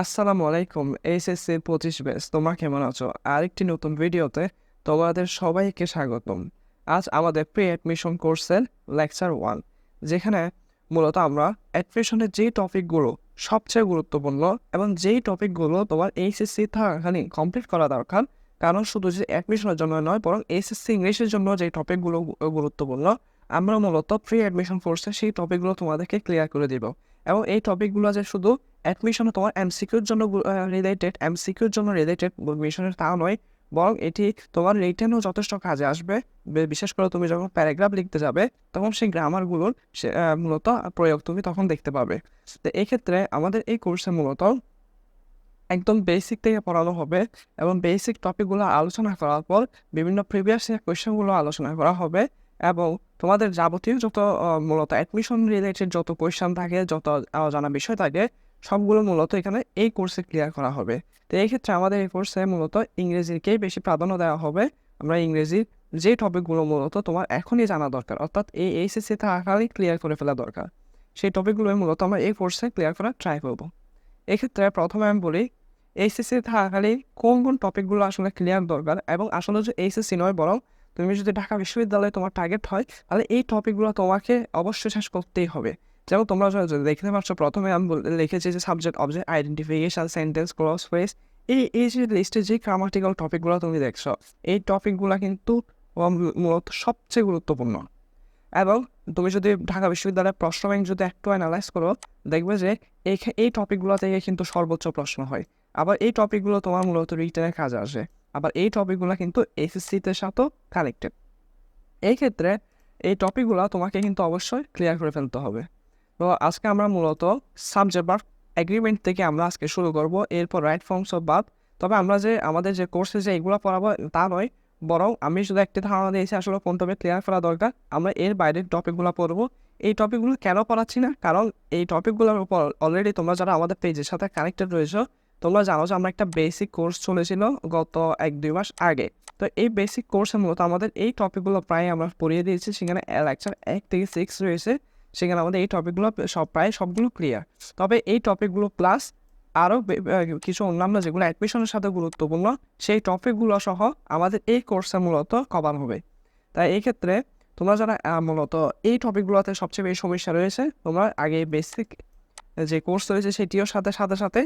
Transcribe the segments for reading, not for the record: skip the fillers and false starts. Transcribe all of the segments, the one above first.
আসসালামু আলাইকুম HSC 25 batch তোমরা কেমন আছো? আরেকটি নতুন ভিডিওতে তোমাদের সবাইকে স্বাগতম। আজ আমাদের প্রি অ্যাডমিশন কোর্সের লেকচার 1, যেখানে মূলত আমরা অ্যাডমিশনের যেই টপিকগুলো সবচেয়ে গুরুত্বপূর্ণ এবং যেই টপিকগুলো তোমার এইচএসসি থাকাকালীন কমপ্লিট করা দরকার, কারণ শুধু যে অ্যাডমিশনের জন্য নয় বরং এইচএসসি ইংলিশের জন্য যেই টপিকগুলো গুরুত্বপূর্ণ, আমরা মূলত প্রি অ্যাডমিশন কোর্সে সেই টপিকগুলো তোমাদেরকে ক্লিয়ার করে দিব। এবং এই টপিকগুলো যে শুধু অ্যাডমিশনে তোমার এমসিকিউর জন্য রিলেটেড মিশনের তা নয়, বরং এটি তোমার রিটেনও যথেষ্ট কাজে আসবে। বিশেষ করে তুমি যখন প্যারাগ্রাফ লিখতে যাবে তখন সেই গ্রামারগুলোর মূলত প্রয়োগ তুমি তখন দেখতে পাবে। তো এক্ষেত্রে আমাদের এই কোর্সে মূলত একদম বেসিক থেকে পড়ানো হবে এবং বেসিক টপিকগুলো আলোচনা করার পর বিভিন্ন প্রিভিয়াস ইয়ার কোয়েশ্চেনগুলো আলোচনা করা হবে এবং তোমাদের যাবতীয় যত মূলত অ্যাডমিশন রিলেটেড যত কোয়েশ্চেন থাকে, যত জানা বিষয় থাকে, সবগুলো মূলত এখানে এই কোর্সে ক্লিয়ার করা হবে। তো এই ক্ষেত্রে আমাদের এই কোর্সে মূলত ইংরেজিকেই বেশি প্রাধান্য দেওয়া হবে। আমরা ইংরেজির যে টপিকগুলো মূলত তোমার এখনই জানা দরকার, অর্থাৎ এই এইচএসসি থাকাকালীন ক্লিয়ার করে ফেলা দরকার, সেই টপিকগুলোই মূলত আমরা এই কোর্সে ক্লিয়ার করার ট্রাই করব। এক্ষেত্রে প্রথমে আমি বলি এইচএসসি থাকাকালীন কোন কোন টপিকগুলো আসলে ক্লিয়ার দরকার, এবং আসলে যে এইচএসসি নয় বরং তুমি যদি ঢাকা বিশ্ববিদ্যালয়ে তোমার টার্গেট হয় তাহলে এই টপিকগুলো তোমাকে অবশ্যই শেষ করতেই হবে। যেমন তোমরা যদি দেখতে পাচ্ছ, প্রথমে আমি লিখেছি যে subject object identification, sentence, clause phrase, এই যে লিস্টে যে গ্রামাটিক্যাল টপিকগুলো তুমি দেখছো, এই টপিকগুলো কিন্তু মূলত সবচেয়ে গুরুত্বপূর্ণ। এবং তুমি যদি ঢাকা বিশ্ববিদ্যালয়ের প্রশ্ন ব্যাংক যদি একটু অ্যানালাইজ করো, দেখবে যে এই টপিকগুলো থেকে কিন্তু সর্বোচ্চ প্রশ্ন হয়। আবার এই টপিকগুলো তোমার মূলত রিটেনের কাজে আসে। আবার এই টপিকগুলো কিন্তু এসএসসিতে সাথেও কানেক্টেড। এই ক্ষেত্রে এই টপিকগুলো তোমাকে কিন্তু অবশ্যই ক্লিয়ার করে ফেলতে হবে। তো আজকে আমরা মূলত সাবজেক্ট ভার্ব এগ্রিমেন্ট থেকে আমরা আজকে শুরু করব, এরপর রাইট ফর্মস অফ ভার্ব। তবে আমরা যে আমাদের যে কোর্সে যে এগুলো পড়াবো তা নয়, বরং আমি শুধু একটি ধারণা দিয়েছি আসলে কোন টপিক ক্লিয়ার করা দরকার। আমরা এর বাইরের টপিকগুলো পড়বো। এই টপিকগুলো কেন পড়াচ্ছি না, কারণ এই টপিকগুলোর উপর অলরেডি তোমরা যারা আমাদের পেজের সাথে কানেক্টেড রয়েছো, তোমরা জানো যে আমরা একটা বেসিক কোর্স চলেছিল গত 1-2 মাস আগে। তো এই বেসিক কোর্সে মূলত আমাদের এই টপিকগুলো প্রায় আমরা পড়িয়ে দিয়েছি। সেখানে লেকচার 1 থেকে 6 রয়েছে, সেখানে আমাদের এই টপিকগুলো প্রায় সবগুলো ক্লিয়ার। তবে এই টপিকগুলো প্লাস আরও কিছু অন্যান্য যেগুলো অ্যাডমিশনের সাথে গুরুত্বপূর্ণ, সেই টপিকগুলো সহ আমাদের এই কোর্সে মূলত কভার হবে। তাই এই ক্ষেত্রে তোমরা যারা মূলত এই টপিকগুলোতে সবচেয়ে বেশি সমস্যা রয়েছে, তোমরা আগে বেসিক যে কোর্স রয়েছে সেটিও সাথে সাথে সাথে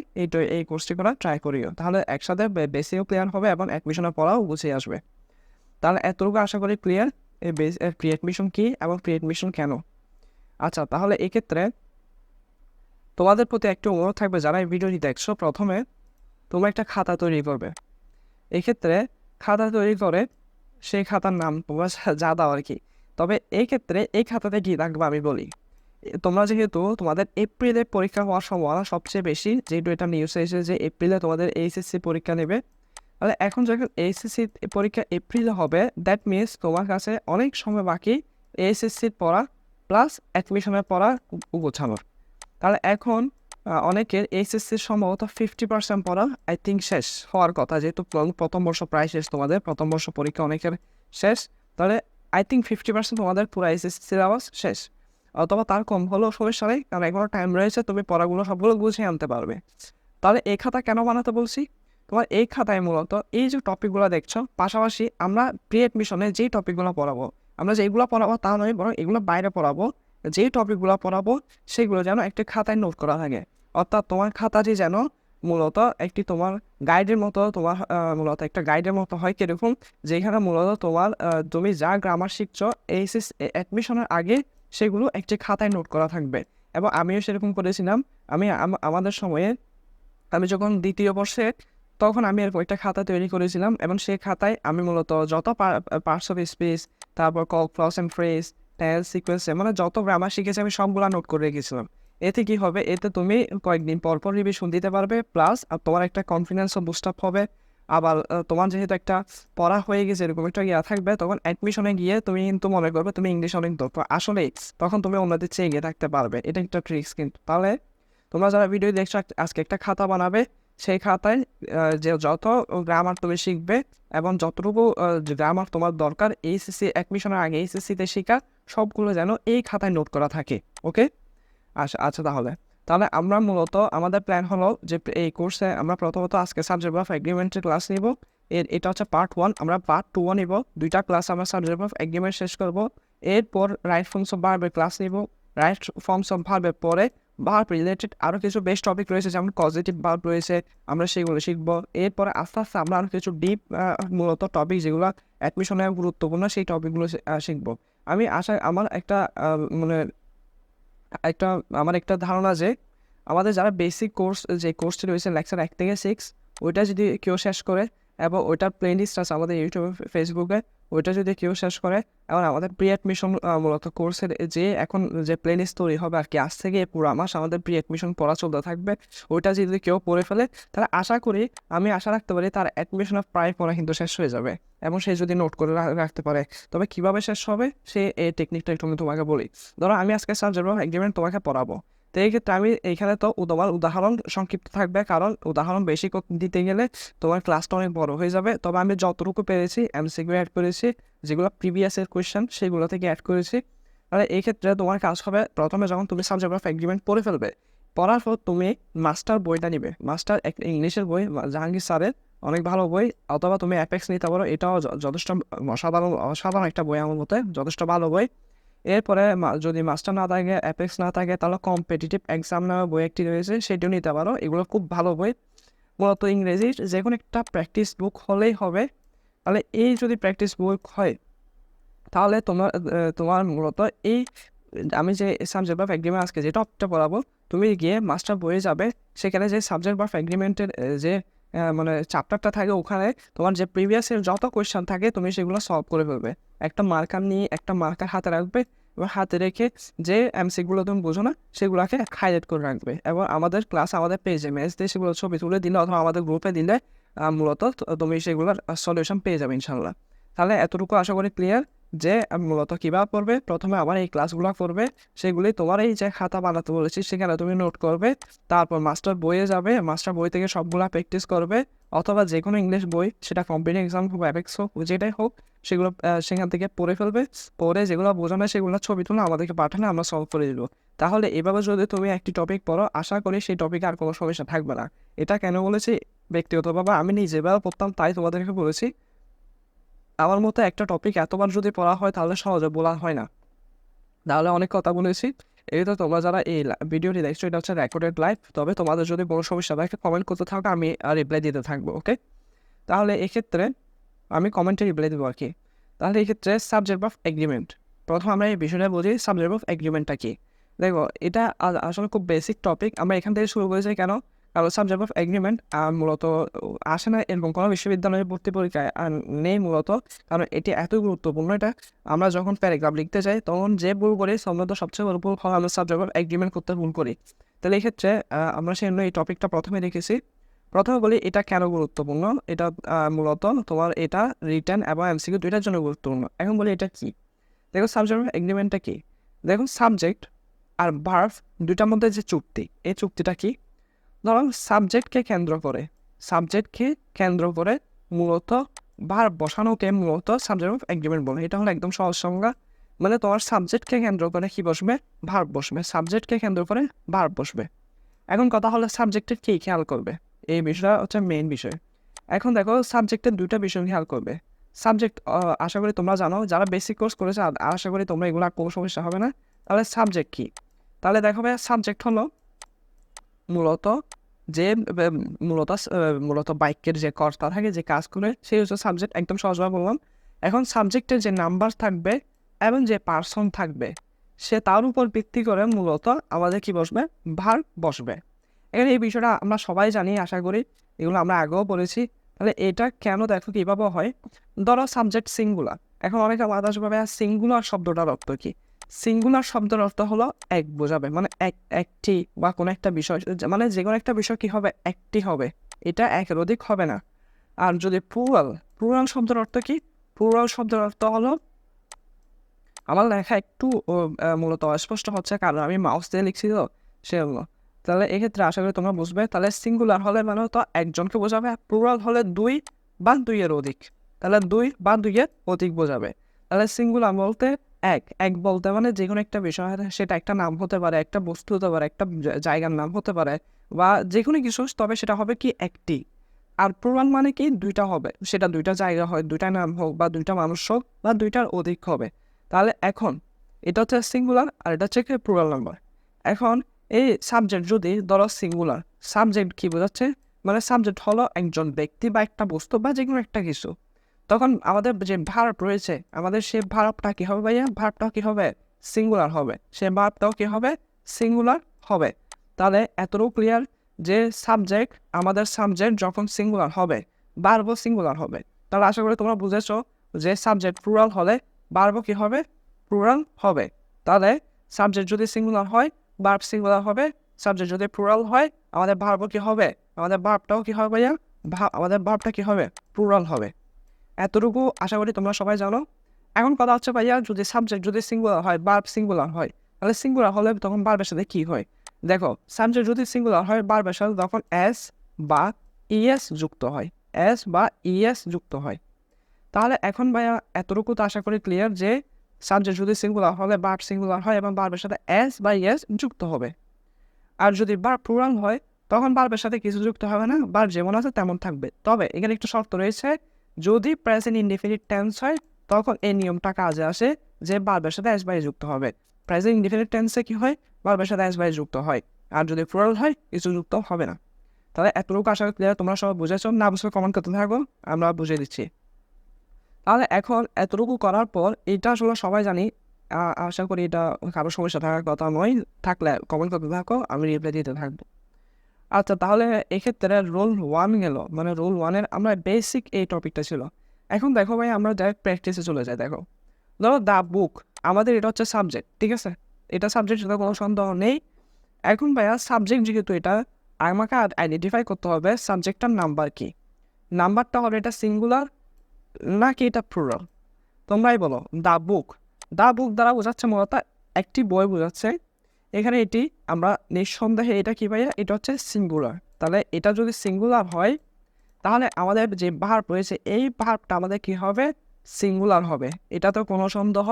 এই কোর্সটি করা ট্রাই করিও, তাহলে একসাথে বেসিকও ক্লিয়ার হবে এবং অ্যাডমিশনের পড়াও গুছিয়ে আসবে। তাহলে এতটুকু আশা করি ক্লিয়ার এই প্রি অ্যাডমিশন কী এবং প্রি অ্যাডমিশন কেন। আচ্ছা, তাহলে এক্ষেত্রে তোমাদের প্রতি একটু অনুরোধ থাকবে, যারা এই ভিডিওটি দেখছো, প্রথমে তোমরা একটা খাতা তৈরি করবে। এক্ষেত্রে খাতা তৈরি করে সেই খাতার নাম তোমরা যা দাও আর কি। তবে এই ক্ষেত্রে এই খাতাতে কী রাখবে আমি বলি। তোমরা যেহেতু তোমাদের এপ্রিলে পরীক্ষা হওয়ার সম্ভাবনা সবচেয়ে বেশি, যেহেতু এটা নিউজে এসেছে যে এপ্রিলে তোমাদের এইচএসসি পরীক্ষা নেবে, তাহলে এখন যখন এইচএসসি পরীক্ষা এপ্রিলে হবে, দ্যাট মিনস তোমার কাছে অনেক সময় বাকি এইচএসসির পড়া প্লাস অ্যাডমিশনের পড়া গোছানোর। তাহলে এখন অনেকের এইচএসসির সম্ভবত 50% পড়া আই থিঙ্ক শেষ হওয়ার কথা, যেহেতু প্রথম বর্ষ প্রায় শেষ, তোমাদের প্রথম বর্ষ পরীক্ষা অনেকের শেষ। তাহলে আই থিঙ্ক 50% তোমাদের পুরো এইচএসসি সিলেবাস শেষ, অথবা তার কম হলেও সমস্যা নেই, কারণ এখনও টাইম রয়েছে, তুমি পড়াগুলো সবগুলো গুছিয়ে আনতে পারবে। তাহলে এই খাতা কেন বানাতে বলছি, তোমার এই খাতায় মূলত এই যে টপিকগুলো দেখছো, পাশাপাশি আমরা প্রি অ্যাডমিশনে যেই টপিকগুলো পড়াবো, আমরা যেইগুলো পড়াবো তা নয়, বরং এগুলো বাইরে পড়াবো, যেই টপিকগুলো পড়াবো সেগুলো যেন একটি খাতায় নোট করা থাকে। অর্থাৎ তোমার খাতাটি যেন মূলত একটি তোমার গাইডের মতো, তোমার মূলত একটা গাইডের মতো হয়, কীরকম, যেখানে মূলত তোমার তুমি যা গ্রামার শিখছো এইচএস অ্যাডমিশনের আগে সেগুলো একটি খাতায় নোট করা থাকবে। এবং আমিও সেরকম করেছিলাম। আমি আমাদের সময়ে, আমি যখন দ্বিতীয় বর্ষে, তখন আমি এরকম একটা খাতা তৈরি করেছিলাম, এবং সেই খাতায় আমি মূলত যত পার্টস অফ স্পিচ, তারপর clause and phrase, tense, sequence, মানে যত গ্রামার শিখেছি আমি সবগুলো নোট করে রেখেছিলাম। এতে কি হবে, এতে তুমি কয়েকদিন পরপর রিভিশন দিতে পারবে, প্লাস তোমার একটা কনফিডেন্সও বুস্ট আপ হবে। আবার তোমার যেহেতু একটা পড়া হয়ে গেছে, এরকম একটা ইয়া থাকবে, তখন অ্যাডমিশনে গিয়ে তুমি কিন্তু মনে করবে তুমি ইংলিশ অনেক দক্ষ, আসলেই তখন তুমি অন্যদের চেয়ে এগিয়ে থাকতে পারবে। এটা একটা ট্রিক্স কিন্তু। তাহলে তোমরা যারা ভিডিও দেখছো, আজকে একটা খাতা বানাবে, সেই খাতায় যে যত গ্রামার তুমি শিখবে এবং যতটুকু গ্রামার তোমার দরকার এইচএসসি অ্যাডমিশনের আগে এইচএসসিতে শেখা, সবগুলো যেন এই খাতায় নোট করা থাকে। ওকে, আচ্ছা আচ্ছা, তাহলে তাহলে আমরা মূলত আমাদের প্ল্যান হলো যে এই কোর্সে আমরা প্রথমত আজকে সাবজেক্ট অফ এগ্রিমেন্টের ক্লাস নিব। এটা হচ্ছে পার্ট 1, আমরা পার্ট 2 নিব। 2টা ক্লাস আমরা সাবজেক্ট অফ এগ্রিমেন্ট শেষ করব। এরপর রাইট ফর্মস অফ ভার্বের ক্লাস নিব। রাইট ফর্মস অফ ভার্বের পরে ভার্ব রিলেটেড আরও কিছু বেস্ট টপিক রয়েছে, যেমন পজিটিভ ভার্ব রয়েছে, আমরা সেগুলো শিখবো। এরপরে আস্তে আস্তে আমরা আরও কিছু ডিপ মূলত টপিক যেগুলো অ্যাডমিশনে গুরুত্বপূর্ণ সেই টপিকগুলো শিখবো। আমি আমার মানে একটা আমার একটা ধারণা যে আমাদের যারা বেসিক কোর্স যে কোর্সটি রয়েছে লেকচার 1 থেকে 6, ওইটা যদি কেউ শেষ করে এবং ওইটার প্লেলিস্ট আছে আমাদের ইউটিউবে, ফেসবুকে, ওইটা যদি কেউ শেষ করে এবং আমাদের প্রি অ্যাডমিশন মূলত কোর্সের যে এখন যে প্লেলিস্ট তৈরি হবে আর কি, আজ থেকে পুরো মাস আমাদের প্রি অ্যাডমিশন পড়া চলতে থাকবে, ওইটা যদি কেউ পড়ে ফেলে তাহলে আমি আশা রাখতে পারি তার অ্যাডমিশনের প্রায় পড়া কিন্তু শেষ হয়ে যাবে, এবং সে যদি নোট করে রাখতে পারে। তবে কীভাবে শেষ হবে সে এই টেকনিকটা একটু আমি তোমাকে বলি। ধরো আমি আজকে সাবজেক্ট অফ এগ্রিমেন্ট তোমাকে পড়াবো, তো এই ক্ষেত্রে আমি এইখানে তো তোমার উদাহরণ সংক্ষিপ্ত থাকবে, কারণ উদাহরণ বেশি দিতে গেলে তোমার ক্লাসটা অনেক বড় হয়ে যাবে। তবে আমি যতটুকু পেরেছি এমসিকিউ অ্যাড করেছি, যেগুলো প্রিভিয়াসের কোয়েশ্চেন সেগুলো থেকে অ্যাড করেছি। তাহলে এই ক্ষেত্রে তোমার কাজ হবে, প্রথমে যখন তুমি সাবজেক্ট অফ এগ্রিমেন্ট পড়ে ফেলবে, পড়ার পর তুমি মাস্টার বইটা নিবে। মাস্টার একটা ইংলিশের বই, জাহাঙ্গীর স্যারের অনেক ভালো বই, অথবা তুমি অ্যাপেক্স নিতে পারো, এটাও যথেষ্ট অসাধারণ একটা বই, আমার মতে যথেষ্ট ভালো বই। এরপরে যদি মাস্টার না থাকে, অ্যাপেক্স না থাকে, তাহলে কম্পিটিটিভ এক্সাম নামে বই একটি রয়েছে, সেটিও নিতে পারো। এগুলো খুব ভালো বই। মূলত ইংরেজির যে কোনো একটা প্র্যাকটিস বুক হলেই হবে। তাহলে এই যদি প্র্যাকটিস বুক হয় তাহলে তোমার মূলত এই আমি যে সাবজেক্ট অফ এগ্রিমেন্ট আজকে যে টপিকটা পড়াবো, তুমি গিয়ে মাস্টার বইয়ে যাবে, সেখানে যে সাবজেক্ট অফ এগ্রিমেন্টের যে মানে চ্যাপ্টারটা থাকে, ওখানে তোমার যে প্রিভিয়াসের যত কোয়েশ্চেন থাকে তুমি সেগুলো সলভ করে ফেলবে। একটা মার্কার হাতে রাখবে, এবার হাতে রেখে যে এমসিগুলো তুমি বোঝো না সেগুলোকে হাইলাইট করে রাখবে, এবং আমাদের আমাদের পেজে মেজ দিয়ে সেগুলো ছবি তুলে দিলে অথবা আমাদের গ্রুপে দিলে মূলত তুমি সেগুলোর সলিউশন পেয়ে যাবে ইনশাল্লাহ। তাহলে এতটুকু আশা করি ক্লিয়ার যে মূলত কীভাবে পড়বে। প্রথমে আমার এই ক্লাসগুলো করবে, সেগুলি তোমার এই যে খাতা বানাতে বলেছি সেখানে তুমি নোট করবে। তারপর মাস্টার বইয়ে যাবে, মাস্টার বই থেকে সবগুলা প্র্যাকটিস করবে, অথবা যে কোনো ইংলিশ বই, সেটা কম্পিটিটিভ এক্সাম হোক, অ্যাপেক্স হোক, যেটাই হোক, সেগুলো সেখান থেকে পড়ে ফেলবে। পড়ে যেগুলো বোঝানো সেগুলো ছবি তুলে আমাদেরকে পাঠালে আমরা সলভ করে দেবো। তাহলে এভাবে যদি তুমি একটি টপিক পড়ো, আশা করি সেই টপিকে আর কোনো সমস্যা থাকবে না। এটা কেন বলেছি, ব্যক্তিগতভাবে আমি যেভাবে পড়তাম তাই তোমাদেরকে বলেছি। আমার মতো একটা টপিক এতবার যদি পড়া হয় তাহলে সহজে বলা হয় না, তাহলে অনেক কথা বলেছি। এই তো তোমরা যারা এই ভিডিওটি দেখছো, এটা হচ্ছে রেকর্ডেড লাইভ। তবে তোমাদের যদি কোনো সমস্যা থাকে কমেন্ট করতে থাকো, আমি রিপ্লাই দিতে থাকবো। ওকে, তাহলে এক্ষেত্রে আমি কমেন্টে রিপ্লাই দেবো আর কি। তাহলে এক্ষেত্রে সাবজেক্ট অফ এগ্রিমেন্ট, প্রথম আমরা এই বিষয়টা বুঝি সাবজেক্ট অফ এগ্রিমেন্টটা কি। দেখো, এটা আসলে খুব বেসিক টপিক। আমরা এখান থেকে শুরু করেছি কেন, কারণ সাবজেক্ট অফ এগ্রিমেন্ট মূলত আসে না এরকম কোনো বিশ্ববিদ্যালয়ে ভর্তি পরীক্ষায় নেই মূলত, কারণ এটি এতই গুরুত্বপূর্ণ। এটা আমরা যখন প্যারাগ্রাফ লিখতে যাই তখন যে ভুল করি, সম্ভবত সবচেয়ে বড় ভুল হয় আমরা সাবজেক্ট অফ এগ্রিমেন্ট করতে ভুল করি। তাহলে এই ক্ষেত্রে আমরা সেজন্য এই টপিকটা প্রথমে রেখেছি। প্রথমে বলি এটা কেন গুরুত্বপূর্ণ। এটা মূলত তোমার এটা রিটেন এবং এমসিকিউ দুইটার জন্য গুরুত্বপূর্ণ। এখন বলি এটা কি। দেখো, সাবজেক্ট অফ এগ্রিমেন্টটা কি। দেখো, সাবজেক্ট আর ভার্ব দুইটার মধ্যে যে চুক্তি, এই চুক্তিটা কি। ধরো সাবজেক্টকে কেন্দ্র করে মূলত ভার্ব বসানোকে মূলত সাবজেক্ট অফ এগ্রিমেন্ট বলে। এটা হলো একদম সহজ সংজ্ঞা। মানে তোমার সাবজেক্টকে কেন্দ্র করে কি বসবে, ভার্ব বসবে। সাবজেক্টকে কেন্দ্র করে ভার্ব বসবে। এখন কথা হলো সাবজেক্টের কী খেয়াল করবে, এই বিষয়টা হচ্ছে মেইন বিষয়। এখন দেখো, সাবজেক্টের দুইটা বিষয় খেয়াল করবে। সাবজেক্ট আশা করি তোমরা জানো, যারা বেসিক কোর্স করেছে আশা করি তোমরা এগুলো আর কোনো সমস্যা হবে না। তাহলে সাবজেক্ট কী, তাহলে দেখো ভাই, সাবজেক্ট হলো মূলত যে মূলত বাক্যের যে কর্তা থাকে, যে কাজ করে, সেই হচ্ছে সাবজেক্ট। একদম সহজভাবে বললাম। এখন সাবজেক্টের যে নাম্বার থাকবে এবং যে পার্সন থাকবে, সে তার উপর ভিত্তি করে মূলত আমাদের কি বসবে, ভার্ব বসবে। এখানে এই বিষয়টা আমরা সবাই জানি, আশা করি এগুলো আমরা আগেও বলেছি। তাহলে এটা কেন, দেখো কীভাবে হয়। ধরো সাবজেক্ট সিঙ্গুলার। এখন অনেকে আলাদা ভাবে সিঙ্গুলার শব্দটার অর্থ কী। সিঙ্গুলার শব্দের অর্থ হলো এক বোঝাবে, মানে একটি বা কোনো একটা বিষয়, মানে যে কোনো একটা বিষয় কী হবে, একটি হবে, এটা একের অধিক হবে না। আর যদি প্লুরাল শব্দের অর্থ কী, প্লুরাল শব্দের অর্থ হলো, আমার লেখা একটু মূলত অস্পষ্ট হচ্ছে কারণ আমি মাউস দিয়ে লিখছি তো সেগুলো। তাহলে এক্ষেত্রে আশা করি তোমরা বুঝবে। তাহলে সিঙ্গুলার হলে মানে তো একজনকে বোঝাবে, প্লুরাল হলে দুই বা দুইয়ের অধিক, তাহলে দুই বা দুইয়ের অধিক বোঝাবে। তাহলে সিঙ্গুলার বলতে এক বলতে মানে যে কোনো একটা বিষয়, সেটা একটা নাম হতে পারে, একটা বস্তু হতে পারে, একটা জায়গার নাম হতে পারে, বা যে কোনো কিছু, তবে সেটা হবে কি একটি। আর প্লুরাল মানে কি দুইটা হবে, সেটা দুইটা জায়গা হয়, দুইটা নাম হোক, বা দুইটা মানুষ হোক, বা দুইটার অধিক হবে। তাহলে এখন এটা হচ্ছে সিঙ্গুলার আর এটা হচ্ছে প্লুরাল নাম্বার। এখন এই সাবজেক্ট যদি ধরো সিঙ্গুলার, সাবজেক্ট কি বোঝাচ্ছে, মানে সাবজেক্ট হলো একজন ব্যক্তি বা একটা বস্তু বা যে কোনো একটা কিছু, তখন আমাদের যে ভার্ব রয়েছে, আমাদের সেই ভার্বটা কি হবে ভাইয়া, ভার্বটা কি হবে, সিঙ্গুলার হবে, সে ভার্বটাও কি হবে, সিঙ্গুলার হবে। তাহলে এতটুকু ক্লিয়ার যে সাবজেক্ট, আমাদের সাবজেক্ট যখন সিঙ্গুলার হবে, ভার্বও সিঙ্গুলার হবে। তাহলে আশা করি তোমরা বুঝেছো যে সাবজেক্ট প্লুরাল হলে ভার্বও কি হবে, প্লুরাল হবে। তাহলে সাবজেক্ট যদি সিঙ্গুলার হয়, ভার্ব সিঙ্গুলার হবে। সাবজেক্ট যদি প্লুরাল হয়, আমাদের ভার্বও কি হবে, আমাদের ভার্বটাও কি হবে ভাইয়া, আমাদের ভার্বটা কি হবে, প্লুরাল হবে। এতটুকু আশা করি তোমরা সবাই জানো। এখন কথা হচ্ছে ভাইয়া, যদি সাবজেক্ট যদি সিঙ্গুলার হয়, ভার্ব সিঙ্গুলার হয়, তাহলে সিঙ্গুলার হলে তখন ভার্বের সাথে কী হয়। দেখো, সাবজেক্ট যদি সিঙ্গুলার হয়, ভার্বের সাথে তখন এস বা ইএস যুক্ত হয়, এস বা ইএস যুক্ত হয়। তাহলে এখন ভাইয়া এতটুকু তো আশা করি ক্লিয়ার যে সাবজেক্ট যদি সিঙ্গুলার হলে ভার্ব সিঙ্গুলার হয় এবং ভার্বের সাথে এস বা ইএস যুক্ত হবে। আর যদি ভার্ব প্লুরাল হয়, তখন ভার্বের সাথে কিছু যুক্ত হবে না, ভার্ব যেমন আছে তেমন থাকবে। তবে এখানে একটু শর্ত রয়েছে, যদি প্রেজেন্ট ইনডেফিনিট টেন্স হয়, তখন এই নিয়মটা কাজে আসে যে ভার্বের সাথে এস বাই যুক্ত হবে। প্রেজেন্ট ইনডেফিনিট টেন্সে কি হয়, ভার্বের সাথে এস বাই যুক্ত হয়। আর যদি প্লুরাল হয়, কিছু যুক্ত হবে না। তাহলে এতটুকু আশা ক্লিয়ার, তোমরা সবাই বুঝেছো, না বুঝলে কমেন্ট করতে থাকো, আমরা বুঝিয়ে দিচ্ছি। তাহলে এখন এতটুকু করার পর, এটা আসলে সবাই জানি, আশা করি এটা কারো সমস্যা থাকার কথা নয়, থাকলে কমেন্ট করতে থাকো, আমি রিপ্লাই দিতে থাকবো। আচ্ছা, তাহলে এক্ষেত্রে রোল 1 গেল, মানে রোল 1-এর আমরা বেসিক এই টপিকটা ছিল। এখন দেখো ভাই, আমরা ডাইরেক্ট প্র্যাকটিসে চলে যাই। দেখো, ধরো দ্য বুক, আমাদের এটা হচ্ছে সাবজেক্ট, ঠিক আছে, এটা সাবজেক্ট, সেটা কোনো সন্দেহ নেই। এখন ভাইয়া সাবজেক্ট যেহেতু এটা, আমাকে আইডেন্টিফাই করতে হবে সাবজেক্টটার নাম্বার কি, নাম্বারটা হবে এটা সিঙ্গুলার নাকি এটা প্লুরাল। তোমরাই বলো। দ্য বুক, দ্য বুক দ্বারা বোঝাচ্ছে মূলত একটি বই বোঝাচ্ছে। এখানে এটি আমরা নিঃসন্দেহে এটা কি ভাইয়া, এটা হচ্ছে সিঙ্গুলার। তাহলে এটা যদি সিঙ্গুলার হয়, তাহলে আমাদের যে ভার্ব রয়েছে, এই ভার্বটা আমাদের কি হবে, সিঙ্গুলার হবে, এটা তো কোনো সন্দেহ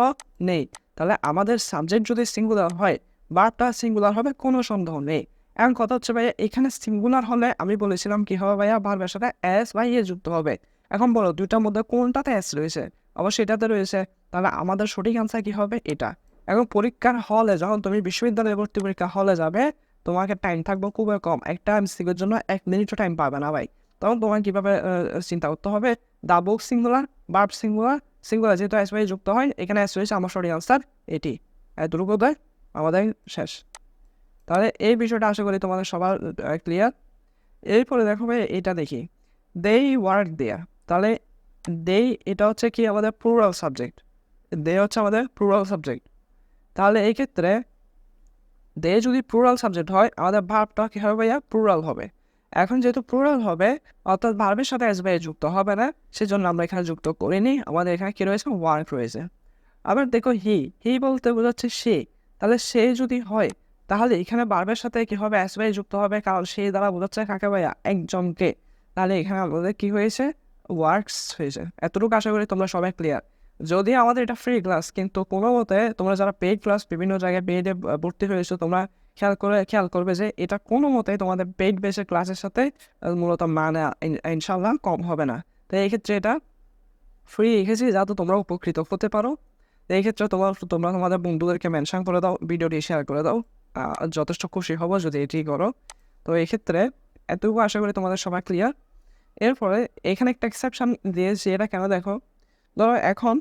নেই। তাহলে আমাদের সাবজেক্ট যদি সিঙ্গুলার হয়, ভার্বটা সিঙ্গুলার হবে, কোনো সন্দেহ নেই। এখন কথা হচ্ছে ভাইয়া, এখানে সিঙ্গুলার হলে আমি বলেছিলাম কি হবে ভাইয়া, ভার্বের সাথে এস বা ইয়ে যুক্ত হবে। এখন বলো, দুইটার মধ্যে কোনটাতে এস রয়েছে, অবশ্যই এটাতে রয়েছে। তাহলে আমাদের সঠিক আনসার কি হবে, এটা। এখন পরীক্ষার হলে, যখন তুমি বিশ্ববিদ্যালয়ে ভর্তি পরীক্ষা হলে যাবে, তোমাকে টাইম থাকবে খুবই কম, একটা এমসিকিউর জন্য 1 মিনিটও টাইম পাবে না ভাই। তখন তোমার কীভাবে চিন্তা করতে হবে, the book singular, verb singular, singular যেহেতু এস বাই যুক্ত হয়, এখানে এস রয়েছে, আমার সঠিক আনসার এটি। এতটুকু দেয় আমাদের শেষ। তাহলে এই বিষয়টা আশা করি তোমাদের সবার ক্লিয়ার। এরপরে দেখো ভাই, এটা দেখি, দেই ওয়ার্ক দেয়ার। তাহলে দেই, এটা হচ্ছে কি আমাদের প্লুরাল সাবজেক্ট, দে হচ্ছে আমাদের প্লুরাল সাবজেক্ট। তাহলে এই ক্ষেত্রে দে যদি প্লুরাল সাবজেক্ট হয়, আমাদের ভার্বটা কী হবে ভাইয়া, প্লুরাল হবে। এখন যেহেতু প্লুরাল হবে, অর্থাৎ ভার্বের সাথে এস বাই যুক্ত হবে না, সেজন্য আমরা এখানে যুক্ত করিনি, আমাদের এখানে কী রয়েছে, ওয়ার্ক রয়েছে। আবার দেখো, হি বলতে বোঝাচ্ছে সে। তাহলে সে যদি হয়, তাহলে এখানে ভার্বের সাথে কী হবে, এস বাই যুক্ত হবে, কারণ সে দ্বারা বোঝাচ্ছে কাকে ভাইয়া, একজনকে। তাহলে এখানে আমাদের কী হয়েছে, ওয়ার্কস হয়েছে। এতটুকু আশা করি তোমরা সবাই ক্লিয়ার। যদি আমাদের এটা ফ্রি ক্লাস, কিন্তু কোনো মতে তোমরা যারা পেইড ক্লাস বিভিন্ন জায়গায় পেইডে ভর্তি হয়েছো, তোমরা খেয়াল করবে যে এটা কোনো মতে তোমাদের পেইড বেসের ক্লাসের সাথে মূলত মানে ইনশাল্লাহ কম হবে না। তো এই ক্ষেত্রে এটা ফ্রি রেখেছি, যাতে তোমরা উপকৃত হতে পারো। এই ক্ষেত্রে তোমরা তোমাদের বন্ধুদেরকে মেনশন করে দাও, ভিডিওটি শেয়ার করে দাও, যথেষ্ট খুশি হব যদি এটি করো। তো এই ক্ষেত্রে এতটুকু আশা করি তোমাদের সবাই ক্লিয়ার। এরপরে এখানে একটা এক্সেপশন দিয়েছি, এটা কেন দেখো, ধরো এখন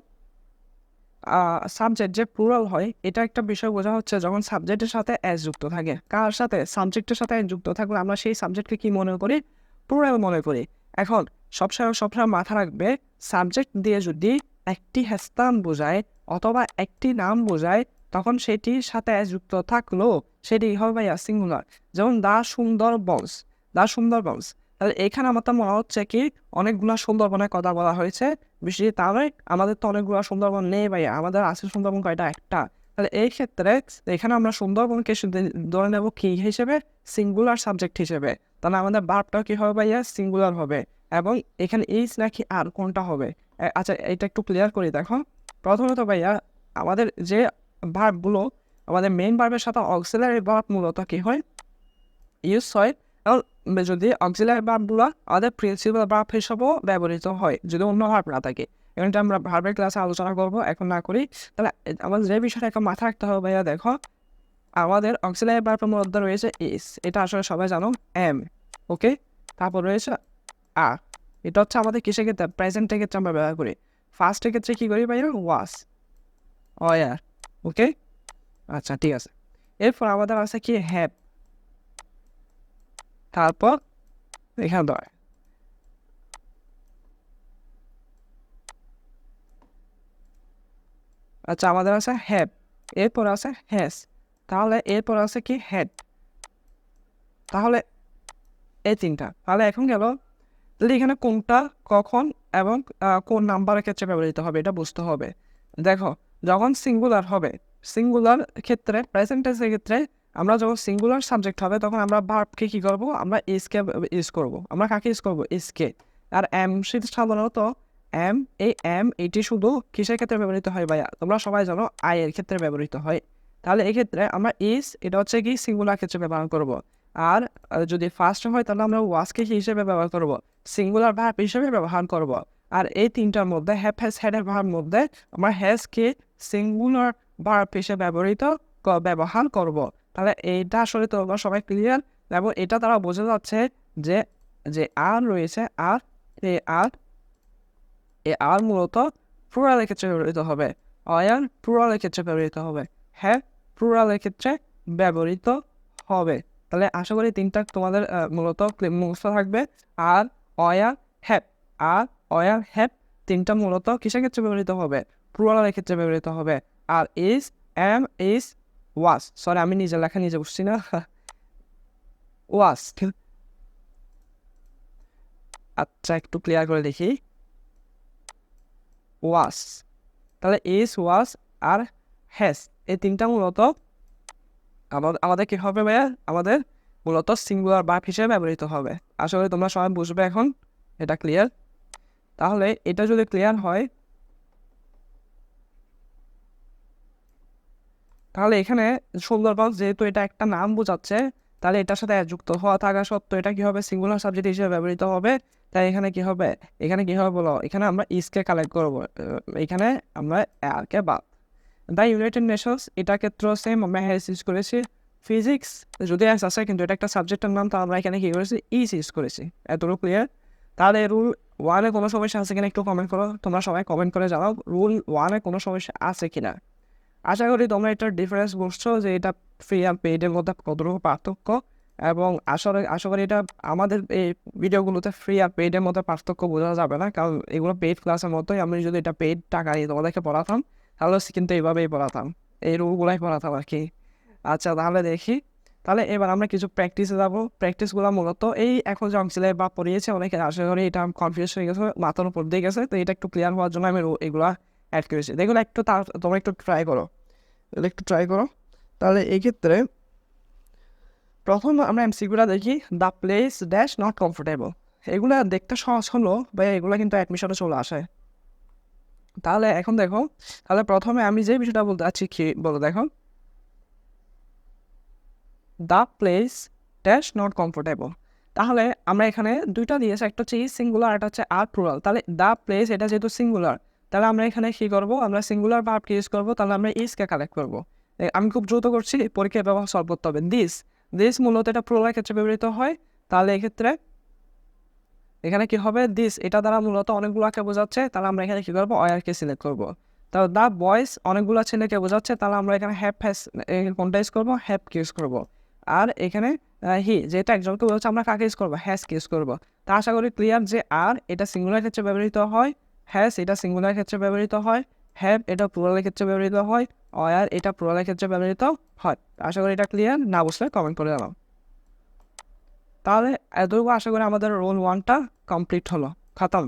সাবজেক্ট যে প্লুরাল হয়, এটা একটা বিষয় বোঝা হচ্ছে যখন সাবজেক্টের সাথে এস যুক্ত থাকে। কার সাথে, সাবজেক্টের সাথে এস যুক্ত থাকলে আমরা সেই সাবজেক্টকে কি মনে করি, প্লুরাল মনে করি। এখন সবসময় মাথা রাখবে, সাবজেক্ট দিয়ে যদি একটি স্থান বোঝায় অথবা একটি নাম বোঝায়, তখন সেটির সাথে এস যুক্ত থাকলেও সেটি হবে ভাইয়া সিঙ্গুলার। যেমন দ্য সুন্দরবনস, দ্য সুন্দরবনস। তাহলে এখানে আমার তো মনে হচ্ছে কি অনেকগুলো সুন্দরবনের কথা বলা হয়েছে, বেশি তা নয়, আমাদের তো অনেকগুলো সুন্দরবন নেই ভাইয়া, আমাদের আছে সুন্দরবন কয়টা, একটা। তাহলে এই ক্ষেত্রে এখানে আমরা সুন্দরবনকে ধরে নেব কি হিসেবে, সিঙ্গুলার সাবজেক্ট হিসেবে। তাহলে আমাদের ভার্বটা কি হবে ভাইয়া, সিঙ্গুলার হবে। এবং এখানে এইচ নাকি আর কোনটা হবে, আচ্ছা এটা একটু ক্লিয়ার করি। দেখো, প্রথমত ভাইয়া আমাদের যে ভার্বগুলো আমাদের মেইন ভার্বের সাথে অক্সিলারি ভার্ব মূলত কী হয় ইউজ হয়, এবং যদি অক্সিলারি ভার্বগুলো আমাদের প্রিন্সিপাল ভার্ব হিসেবেও ব্যবহৃত হয় যদি অন্য ভার্ব না থাকে। এটা আমরা ভার্বের ক্লাসে আলোচনা করবো, এখন না করি। তাহলে আমাদের যে বিষয়টা একটা মাথায় রাখতে হবে ভাইয়া, দেখো আমাদের অক্সিলারি ভার্বের মধ্যে রয়েছে ইস, এটা আসলে সবাই জানো, এম, ওকে। তারপর রয়েছে আর, এটা হচ্ছে আমাদের কিসের ক্ষেত্রে, প্রেজেন্টের ক্ষেত্রে আমরা ব্যবহার করি। ফার্স্টের ক্ষেত্রে কী করি ভাইয়া, ওয়াস, অয়ার, ওকে। আচ্ছা ঠিক আছে। এরপর আমাদের আছে কি হ্যাভ, তারপর এখানে দয়। আচ্ছা আমাদের আছে হ্যাভ, এরপর আছে হ্যাজ, তাহলে এরপর আছে কি হ্যাড। তাহলে এই তিনটা, তাহলে এখন গেল তাহলে এখানে কোনটা কখন এবং কোন নাম্বারের ক্ষেত্রে ব্যবহৃত হবে এটা বুঝতে হবে। দেখো যখন সিঙ্গুলার হবে, সিঙ্গুলার ক্ষেত্রে প্রেজেন্ট টেন্সের ক্ষেত্রে আমরা যখন সিঙ্গুলার সাবজেক্ট হবে তখন আমরা ভার্বকে কী করবো, আমরা ইসকে ইউজ করবো। আমরা কাকে ইউজ করবো, ইসকে। আর এম সাধারণত এম, এই এম এটি শুধু কিসের ক্ষেত্রে ব্যবহৃত হয় ভাইয়া, তোমরা সবাই জানো আই এর ক্ষেত্রে ব্যবহৃত হয়। তাহলে এই ক্ষেত্রে আমরা ইস এটা হচ্ছে কি সিঙ্গুলার ক্ষেত্রে ব্যবহার করব। আর যদি ফার্স্ট হয় তাহলে আমরা ওয়াসকে হিসেবে ব্যবহার করব, সিঙ্গুলার ভার্ব হিসেবে ব্যবহার করব। আর এই তিনটার মধ্যে হ্যাভ, হ্যাজ, হ্যাডের ভার্ব মধ্যে আমরা হ্যাজকে সিঙ্গুলার ভার্ব হিসেবে ব্যবহার করব। তাহলে এইটা আসলে তো আমরা সবাই ক্লিয়ার, এবং এটা তারা বোঝা যাচ্ছে যে যে আর রয়েছে, আর আর মূলত প্লুরালের ক্ষেত্রে ব্যবহৃত হবে, অয়ার প্লুরালের ক্ষেত্রে ব্যবহৃত হবে, হ্যাভ প্লুরালের ক্ষেত্রে ব্যবহৃত হবে। তাহলে আশা করি তিনটা তোমাদের মূলত মুখস্থ থাকবে। Are were have, are were have তিনটা মূলত কিসের ক্ষেত্রে ব্যবহৃত হবে, প্লুরালের ক্ষেত্রে ব্যবহৃত হবে। Are is, am, is, was, sorry আমি নিজের লেখা নিজে বুঝছি না, ওয়াস। আচ্ছা একটু ক্লিয়ার করে দেখি, ওয়াস, তাহলে ইজ, ওয়াস আর হ্যাজ এই তিনটা মূলত আমাদের কী হবে ভাইয়া, আমাদের মূলত সিঙ্গুলার ভার্ব হিসেবে ব্যবহৃত হবে। আশা করি তোমরা সবাই বুঝবে এখন, এটা ক্লিয়ার। তাহলে এটা যদি ক্লিয়ার হয় তাহলে এখানে সুন্দরবন যেহেতু এটা একটা নাম বোঝাচ্ছে, তাহলে এটার সাথে যুক্ত হওয়া থাকা সত্ত্বেও এটা কী হবে, সিঙ্গুলার সাবজেক্ট হিসেবে ব্যবহৃত হবে। তাই এখানে কী হবে, বলো, এখানে আমরা ইসকে কালেক্ট করবো, এখানে আমরা আরকে বাদ। দ্য ইউনাইটেড নেশনস এটা ক্ষেত্রে সেম আমরা হ্যাজ ইউজ করেছি। ফিজিক্স যদি হ্যাজ আছে কিন্তু এটা একটা সাবজেক্টের নাম, তো আমরা এখানে কী করেছি, ইজ ইউজ করেছি। এতটুকু ক্লিয়ার। তাহলে রুল ওয়ানে কোনো সমস্যা আছে কিনা একটু কমেন্ট করো, তোমরা সবাই কমেন্ট করে জানাও রুল ওয়ানে কোনো সমস্যা আছে কিনা। আশা করি তোমরা এটার ডিফারেন্স বুঝছো যে এটা ফ্রি আর পেইডের মধ্যে কতটুকু পার্থক্য, এবং আশা করি এটা আমাদের এই ভিডিওগুলোতে ফ্রি আর পেইডের মধ্যে পার্থক্য বোঝা যাবে না, কারণ এগুলো পেইড ক্লাসের মতোই। আমি যদি এটা পেইড টাকা নিয়ে তোমাদেরকে পড়াতাম তাহলে কিন্তু এইভাবেই পড়াতাম, এই রুলগুলাই পড়াতাম আর কি। আচ্ছা তাহলে দেখি, তাহলে এবার আমরা কিছু প্র্যাকটিসে যাবো। প্র্যাকটিসগুলো মূলত এই এখন যে অংশীদারি বা পড়িয়েছে অনেকে আশা করি এটা কনফিউজ হয়ে গেছে, মাথার উপর দিয়ে গেছে, তো এটা একটু ক্লিয়ার হওয়ার জন্য আমি এগুলো অ্যাড করেছি। দেখুন একটু তোমরা একটু ট্রাই করো। তাহলে এই ক্ষেত্রে প্রথম আমরা এমসিকিউটা দেখি, the place dash not comfortable. এগুলো দেখতে সহজ হলো ভাই, এগুলো কিন্তু অ্যাডমিশনে চলে আসে। তাহলে এখন দেখো, তাহলে প্রথমে আমি যে বিষয়টা বলতে চাচ্ছি কি বলো, দেখো the place dash not comfortable. তাহলে আমরা এখানে দুইটা দিয়েছে, একটা হচ্ছে ই সিঙ্গুলার, একটা হচ্ছে আর প্লুরাল। তাহলে দ্য প্লেস এটা যেহেতু সিঙ্গুলার, তাহলে আমরা এখানে কী করবো, আমরা সিঙ্গুলার ভার্বকে ইউজ করবো। তাহলে আমরা ইসকে কালেক্ট করবো। আমি খুব দ্রুত করছি, পরীক্ষায় ব্যবহার সলভ করতে হবে। দিস মূলত এটা প্লুরাল ক্ষেত্রে ব্যবহৃত হয়। তাহলে এক্ষেত্রে এখানে কি হবে, দিস এটা দ্বারা মূলত অনেকগুলোকে বোঝাচ্ছে, তাহলে আমরা এখানে কী করবো, অয়ারকে সিলেক্ট করবো। তাহলে দ্য বয়েস অনেকগুলো ছেলেকে বোঝাচ্ছে, তাহলে আমরা এখানে হ্যাভ হ্যাজ কোনটা ইউজ করবো, হ্যাভকে ইউজ করবো। আর এখানে হি যেটা একজনকে বোঝাচ্ছে, আমরা কাকে ইউজ করবো, হ্যাজকে ইউজ করবো। তা আশা করি ক্লিয়ার যে আর এটা সিঙ্গুলার ক্ষেত্রে ব্যবহৃত হয়, হ্যাজ এটা সিঙ্গুলার ক্ষেত্রে ব্যবহৃত হয়, হ্যাভ এটা প্লুরালের ক্ষেত্রে ব্যবহৃত হয়, অয়ার এটা প্লুরালের ক্ষেত্রে ব্যবহৃত হয়। আশা করি এটা ক্লিয়ার, না বুঝলে কমেন্ট করে জানাও। তাহলে এতটুকু আশা করি আমাদের রোল 1টা কমপ্লিট হলো, খতম।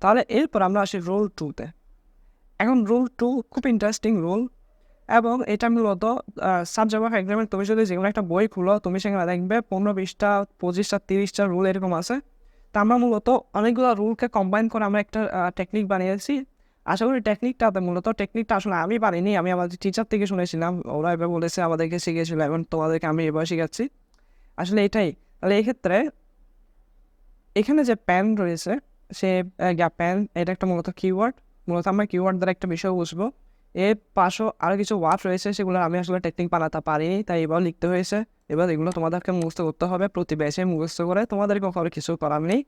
তাহলে এরপর আমরা আসি রোল 2তে। এখন রোল 2 খুব ইন্টারেস্টিং রোল, এবং এটা মূলত সাবজেক্ট অফ এক্সামের তুমি যদি যেগুলো একটা বই খুলো তুমি সেখানে দেখবে 15-20টা 25টা 30টা রুল এরকম আছে। তা আমরা মূলত অনেকগুলো রুলকে কম্বাইন করে আমরা একটা টেকনিক বানিয়েছি। আশা করি টেকনিকটা আসলে আমি পারিনি, আমি আমাদের টিচার থেকে শুনেছিলাম, ওরা এবার বলেছে আমাদেরকে শিখিয়েছিল, এবং তোমাদেরকে আমি এবার শিখাচ্ছি। আসলে এটাই। তাহলে এক্ষেত্রে এখানে যে প্যান রয়েছে, সে প্যান এটা একটা মূলত কিওয়ার্ড। মূলত আমরা কিওয়ার্ড দ্বারা একটা বিষয় বুঝবো। এর পাশেও আরও কিছু ওয়ার্ড রয়েছে, সেগুলো আমি আসলে টেকনিক বানাতে পারিনি, তাই এবার লিখতে হয়েছে। এবার এগুলো তোমাদেরকে মুখস্থ করতে হবে, প্রতি ব্যাচে মুখস্থ করে, তোমাদেরকে কারো কিছু করার নেই।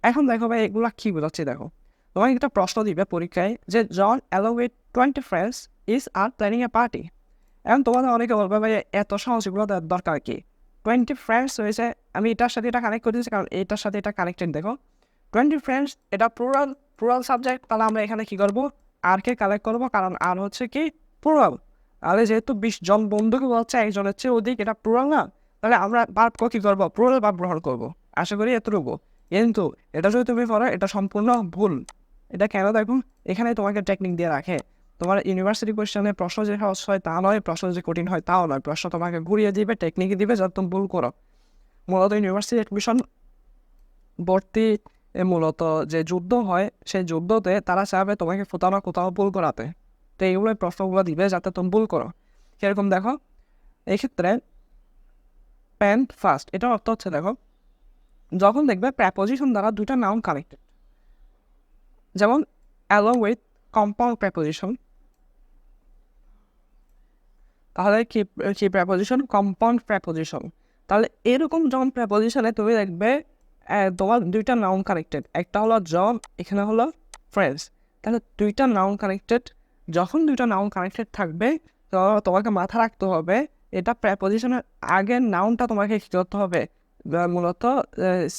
এখন দেখো ভাই, এগুলো কী বোঝাচ্ছি দেখো। তোমাকে একটা প্রশ্ন দিবে পরীক্ষায় যে John along with 20 friends is are planning a party. এখন তোমাদের অনেকে বলবে ভাই এত সহজ, এগুলো দরকার কি? 20 ফ্রেন্ডস হয়েছে, আমি এটার সাথে এটা কানেক্ট করে দিচ্ছি কারণ এটার সাথে এটা কানেক্টেড। দেখো 20 ফ্রেন্ডস এটা প্লুরাল সাবজেক্ট, তাহলে আমরা এখানে কি করবো, আরকে কালেক্ট করবো, কারণ আর হচ্ছে কি প্লুরাল। তাহলে যেহেতু 20 জন বন্ধুকে বলছে একজনের চেয়ে অধিক, এটা প্লুরাল না, তাহলে আমরা ভার্বকে কি করবো, প্লুরাল ভার্ব গ্রহণ করবো। আশা করি এতটুকু। কিন্তু এটা যদি তুমি পড়ো, এটা সম্পূর্ণ ভুল। এটা কেন দেখো, এখানে তোমাকে টেকনিক দিয়ে রাখে। তোমার ইউনিভার্সিটি কোয়েশ্চেনে প্রশ্ন যে সহজ হয় তা নয়, প্রশ্ন যে কঠিন হয় তাও নয়, প্রশ্ন তোমাকে ঘুরিয়ে দিবে, টেকনিকে দিবে, যাতে তুমি ভুল করো। মূলত ইউনিভার্সিটি অ্যাডমিশন ভর্তি মূলত যে যুদ্ধ হয়, সেই যুদ্ধতে তারা চাইবে তোমাকে কোথাও না কোথাও ভুল করাতে। তো এইগুলো প্রশ্নগুলো দিবে যাতে তুমি ভুল করো। কিরকম দেখো, এক্ষেত্রে প্যান ফার্স্ট এটার অর্থ হচ্ছে, দেখো যখন দেখবে প্রেপোজিশন দ্বারা দুইটা নাউন কানেক্টেড, যেমন অ্যালং উইথ কম্পাউন্ড প্রেপোজিশন, তাহলে কি কি প্রেপোজিশন, কম্পাউন্ড প্রেপোজিশন। তাহলে এরকম যখন প্রেপোজিশনে তুমি দেখবে তোমার দুইটা নাউন কানেক্টেড, একটা হলো জন, এখানে হলো ফ্রেন্ডস, তাহলে দুইটা নাউন কানেক্টেড। যখন দুইটা নাউন কানেক্টেড থাকবে, তো তোমাকে মাথা রাখতে হবে এটা প্রেপোজিশনের আগের নাউনটা তোমাকে কী করতে হবে, মূলত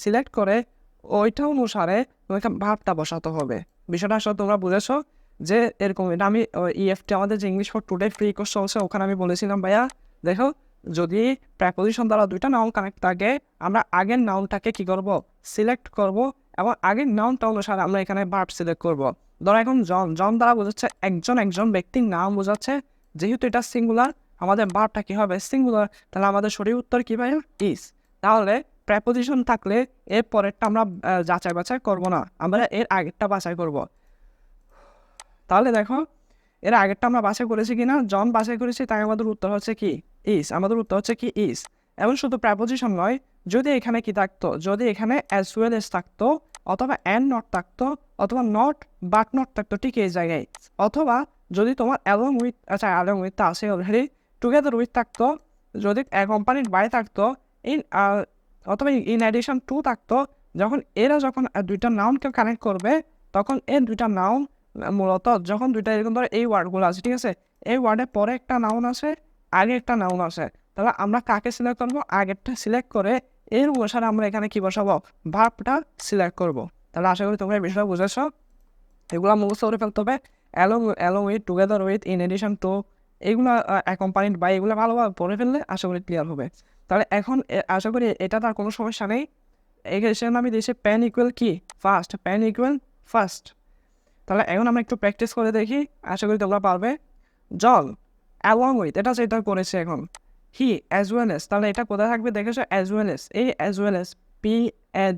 সিলেক্ট করে ওইটা অনুসারে তোমাকে ভাবটা বসাতে হবে। বিষয়টা আসলে তোমরা বুঝেছো যে এরকম। এটা আমি ইএফটি আমাদের যে English for today free course চলছে, ওখানে আমি বলেছিলাম ভাইয়া দেখো, যদি প্রেপোজিশন দ্বারা দুইটা নাউন কানেক্ট থাকে, আমরা আগের নাউনটাকে কি করব, সিলেক্ট করব, এবং আগের নাউনটা অনুসারে আমরা এখানে ভার্ব সিলেক্ট করব। ধরো এখন জন দ্বারা বোঝাচ্ছে একজন ব্যক্তির নাম বোঝাচ্ছে, যেহেতু এটা সিঙ্গুলার, আমাদের ভার্বটা কি হবে, সিঙ্গুলার, তাহলে আমাদের সঠিক উত্তর কি ভাই, ইজ। তাহলে প্রেপোজিশন থাকলে এর পরেরটা আমরা যাচাই বাছাই করব না, আমরা এর আগেরটা বাছাই করব। তাহলে দেখো এর আগেরটা আমরা বাছাই করেছি কিনা, জন বাছাই করেছি, তাই আমাদের উত্তর হচ্ছে কি ইজ, আমাদের উত্তর হচ্ছে কি ইজ। এবং শুধু প্রেপোজিশন নয়, যদি এখানে কি থাকতো, যদি এখানে অ্যাজ ওয়েল এস থাকতো, অথবা অ্যান্ড নট থাকতো, অথবা নট বাট নট থাকতো ঠিক এই জায়গায়, অথবা যদি তোমার অ্যালং উইথ, আচ্ছা অ্যালং উইথ আছে অলরেডি, টুগেদার উইথ থাকতো, যদি অ্যাকম্পানিড বাই থাকতো, ইন অথবা ইন অ্যাডিশন টু থাকতো, যখন দুইটা নাউনকে কানেক্ট করবে, তখন এর দুইটা নাউন মূলত যখন দুইটা এরকম ধরো এই ওয়ার্ডগুলো আছে, ঠিক আছে, এই ওয়ার্ডের পরে একটা নাউন আছে, আগে একটা নাউন আছে, তাহলে আমরা কাকে সিলেক্ট করবো, আগেরটা সিলেক্ট করে এর অনুসারে আমরা এখানে কি বসাবো, ভার্বটা সিলেক্ট করব। তাহলে আশা করি তোমরা এই বিষয়টা বুঝেছো। এগুলো মুখস্থ করে ফেলতে হবে, along with, together with, in addition to, এগুলো অ্যাকম্পানিড বাই, এগুলো ভালোভাবে পড়ে ফেললে আশা করি ক্লিয়ার হবে। তাহলে এখন আশা করি এটা তার কোনো সমস্যা নেই। এখানে আমি দিয়েছি প্যান ইকুয়াল কি ফার্স্ট, প্যান ইকুয়াল ফার্স্ট। তাহলে এখন আমরা একটু প্র্যাকটিস করে দেখি, আশা করি তোমরা পারবে। জন অ্যালং উইথ, এটা যেটা করেছে এখন, হি অ্যাজ ওয়েল এস, তাহলে এটা কোথায় থাকবে দেখেছো, অ্যাজ ওয়েল এস, এই অ্যাজ ওয়েল এস পি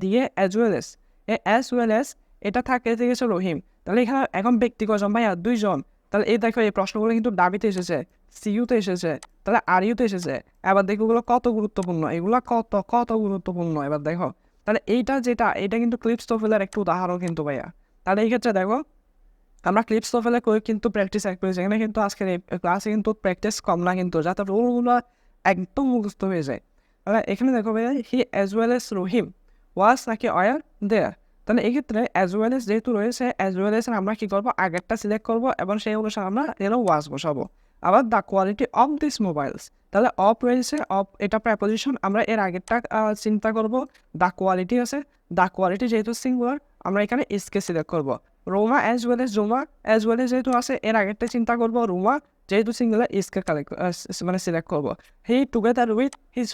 দিয়ে অ্যাজ ওয়েল এস, এই অ্যাজ ওয়েল এস এটা থাকে দেখেছো রহিম। তাহলে এখানে এখন ব্যক্তি কজন ভাইয়া, দুইজন। তাহলে এই দেখো এই প্রশ্নগুলো কিন্তু ডাবিতে এসেছে, সিইউতে এসেছে, তাহলে আর ইউতে এসেছে। এবার দেখো এগুলো কত গুরুত্বপূর্ণ, এগুলো কত কত গুরুত্বপূর্ণ। এবার দেখো তাহলে এইটা যেটা, এটা কিন্তু ক্লিপস তোফেলের একটু উদাহরণ কিন্তু ভাইয়া। তাহলে এই ক্ষেত্রে দেখো আমরা ক্লিপস তোফেলে কিন্তু প্র্যাকটিস এক করেছি, এখানে কিন্তু আজকের এই ক্লাসে কিন্তু প্র্যাকটিস কম না, কিন্তু যাতে রুলগুলো একদম মুখস্থ হয়ে যায়। তাহলে এখানে দেখো ভাইয়া, হি অ্যাজ ওয়েল এস রহিম ওয়াজ নাকি অয়ার দেয়ার। তাহলে এক্ষেত্রে অ্যাজ ওয়েল এস যেহেতু রয়েছে, অ্যাজ ওয়েল এস আমরা কী করবো, আগেরটা সিলেক্ট করবো, এবং সেই অনুসারে আমরা এরও ওয়াজ বসাবো। আবার the quality of this mobiles, তাহলে অফ রয়েছে, অফ এটা প্রেপোজিশন, আমরা এর আগেরটা চিন্তা করব। দ্য কোয়ালিটি আছে, দ্য কোয়ালিটি যেহেতু সিঙ্গুলার, আমরা এখানে ইসকে সিলেক্ট করবো। রোমা অ্যাজ ওয়েল এস জোমা, অ্যাজ ওয়েল এস যেহেতু আছে, এর আগেরটা চিন্তা করবো, রোমা যেহেতু সিঙ্গুলার, ইসকে মানে সিলেক্ট করবো। হি টুগেদার উইথ হিজ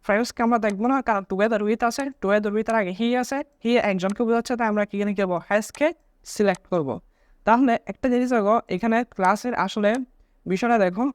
ফ্রেন্ডসকে আমরা দেখবো না, কারণ টুগেদার উইথ আছে, টুগেদার উইথ এর আগে হি আছে, হি একজনকে বোঝাচ্ছে, তাই আমরা কি করবো, হ্যাজকে সিলেক্ট করবো। তাহলে একটা জিনিস দেখো, এখানে ক্লাসের আসলে বিষয়টা দেখো,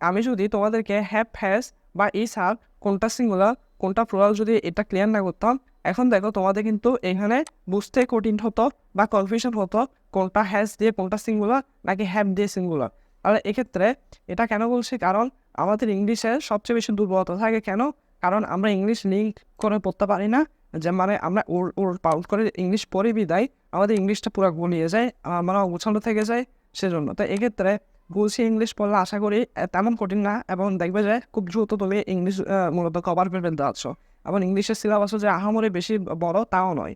আমি যদি তোমাদেরকে হ্যাভ হ্যাজ বা ইস হ্যাভ কোনটা সিঙ্গুলার কোনটা প্লুরাল যদি এটা ক্লিয়ার না করতাম, এখন দেখো তোমাদের কিন্তু এখানে বুঝতে কঠিন হতো বা কনফিউশন হতো কোনটা হ্যাজ দিয়ে কোনটা সিঙ্গুলার নাকি হ্যাভ দিয়ে সিঙ্গুলার। আর এক্ষেত্রে এটা কেন বলছি, কারণ আমাদের ইংলিশে সবচেয়ে বেশি দুর্বলতা থাকে কেন, কারণ আমরা ইংলিশ লিঙ্ক করে পড়তে পারি না, যে মানে আমরা ওর পাউট করে ইংলিশ পড়ে বিদায় আমাদের ইংলিশটা পুরো গুলিয়ে যায়, আমরা গোছানো থেকে যায় সেজন্য। তো এক্ষেত্রে গুছিয়ে ইংলিশ পড়লে আশা করি তেমন কঠিন না, এবং দেখবে যে খুব দ্রুত তুমি ইংলিশ মূলত কভার করে ফেলতে পারছো। এবং ইংলিশের সিলেবাসও যে আহামরি বেশি বড় তাও নয়,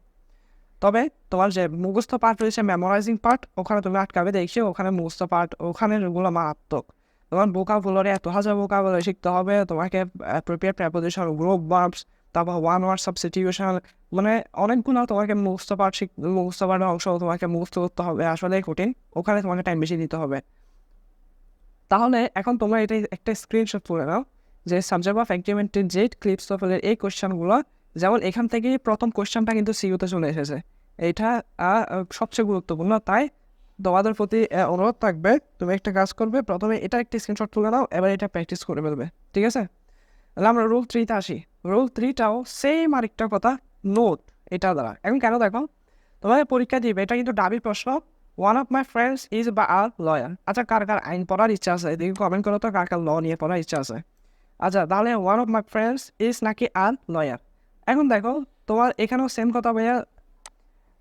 তবে তোমার যে মুখস্থ পার্ট রয়েছে মেমোরাইজিং পার্ট, ওখানে তুমি আটকাবে দেখছি, ওখানে মুখস্থ পার্ট ওখানে ওগুলো মারাত্মক। তোমার ভোকাবুলারি এত হাজার ভোকাবুলারি শিখতে হবে, তোমাকে প্রিপেয়ার প্রেপোজিশন, গ্রুপ ভার্বস, তারপর ওয়ান ওয়ার্ড সাবস্টিটিউশন, মানে অনেকগুলো তোমাকে মুখস্থ পার্টের অংশ তোমাকে মুখস্থ করতে হবে, আসলে কঠিন, ওখানে তোমাকে টাইম বেশি দিতে হবে। তাহলে এখন তোমরা এটা একটা স্ক্রিনশট তুলে নাও যে subject of activity Z clips of এই কোয়েশ্চেনগুলো, যেমন এখান থেকেই প্রথম কোয়েশ্চেনটা কিন্তু সিইউতে চলে এসেছে, এইটা সবচেয়ে গুরুত্বপূর্ণ। তাই তোমাদের প্রতি অনুরোধ থাকবে তুমি একটা কাজ করবে, প্রথমে এটা একটা স্ক্রিনশট তুলে নাও, এবার এটা প্র্যাকটিস করে ফেলবে, ঠিক আছে? তাহলে আমরা রুল 3তে আসি। রুল 3টাও সেম আরেকটা কথা, নোট এটা দ্বারা। এখন কেন দেখো, তোমাকে পরীক্ষা দিবে, এটা কিন্তু ডাবি প্রশ্ন, one of my friends is বা আর লয়ার। আচ্ছা, কার কার আইন পড়ার ইচ্ছা আছে এদিকে কমেন্ট করো তো, কার কার ল নিয়ে পড়ার ইচ্ছা আছে। আচ্ছা, তাহলে one of my friends is নাকি আর লয়ার। এখন দেখো তোমার এখানেও সেম কথা ভাইয়া,